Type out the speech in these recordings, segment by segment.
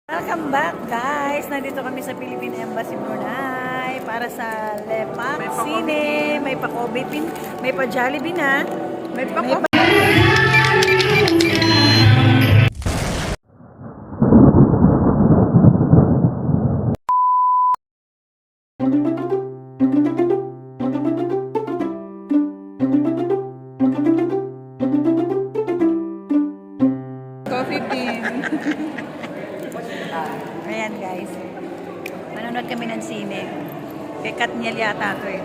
Welcome back guys! Nandito kami sa Philippine Embassy Brunei para sa Lepak Cine. May pa-Kobe pin, may pa-Jollibee na. May pa Coffee pin. Ayan guys, manonood kami ng sine. Kay Katniel yata ito eh.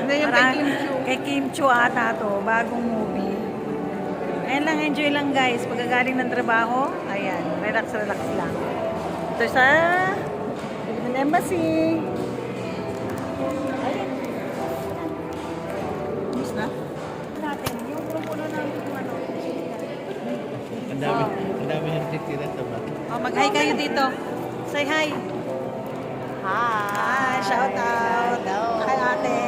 Hindi yung kay Kim Chu. Kay Kim Chu ata ito, bagong movie. Ayan lang, enjoy lang guys. Pagkagaling ng trabaho, ayan, relax lang. Ito sa Philippine Embassy. Ayan. Miss na? Natin, yung propuno namin yung ano. Ang dami ng titira sa bata. Oh, mag-hi kayo dito. Say hi. Hi. Shout out. Hi, ate.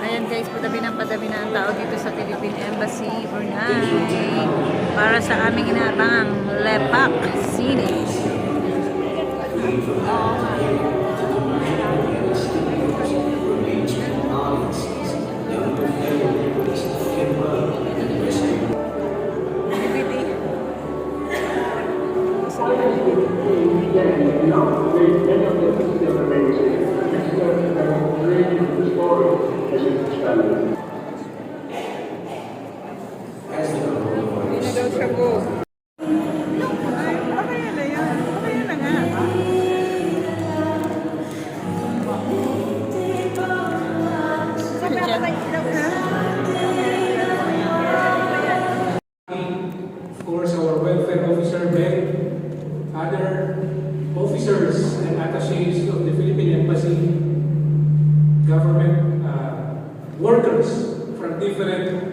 Ayan guys, padami na ang tao dito sa Philippine Embassy Brunei para sa aming inaabangang Lepak Cine. Hindi na daw siya go. Ay, okay na yan. Okay na nga. Sabi ako na ilaw na. Of course, our welfare officer, Ben, other officers and attachés of the Philippine Embassy, government workers from different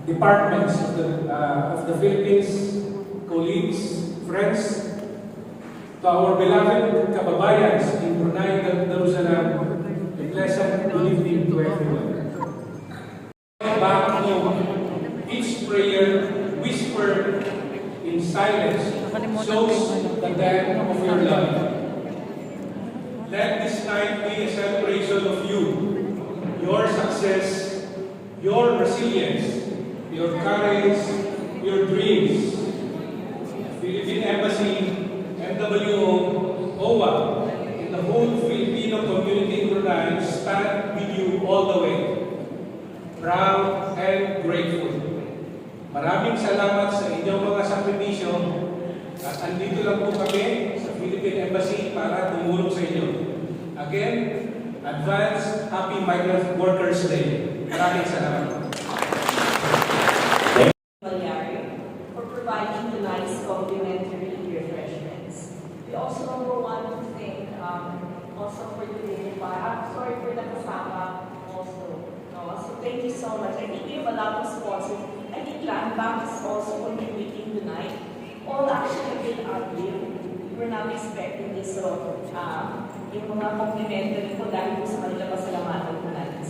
departments of the Philippines, colleagues, friends, to our beloved kababayans in Brunei and Darussalam, a pleasant good evening to everyone. Back home, each prayer whispered in silence shows the depth of your love. Let this night be a celebration of you, your success, your resilience, your courage, your dreams. Philippine Embassy, MWO, OWA, and the whole Filipino community in Brunei stand with you all the way. Proud and grateful. Maraming salamat sa inyong mga sakripisyo at andito lang po kami sa Philippine Embassy para tumulong sa inyo. Again, advance Happy Migrant Workers Day. Maraming salamat. For providing the nice complimentary refreshments. We also want to thank also for the sorry for the kasama also. No? So thank you so much. I think we have a lot of sponsors. I think Landbank is also contributing tonight. All actually been our bill. We were not expecting this. So yung mga complimentary po dahil po sa kanila pasalamatan po natin.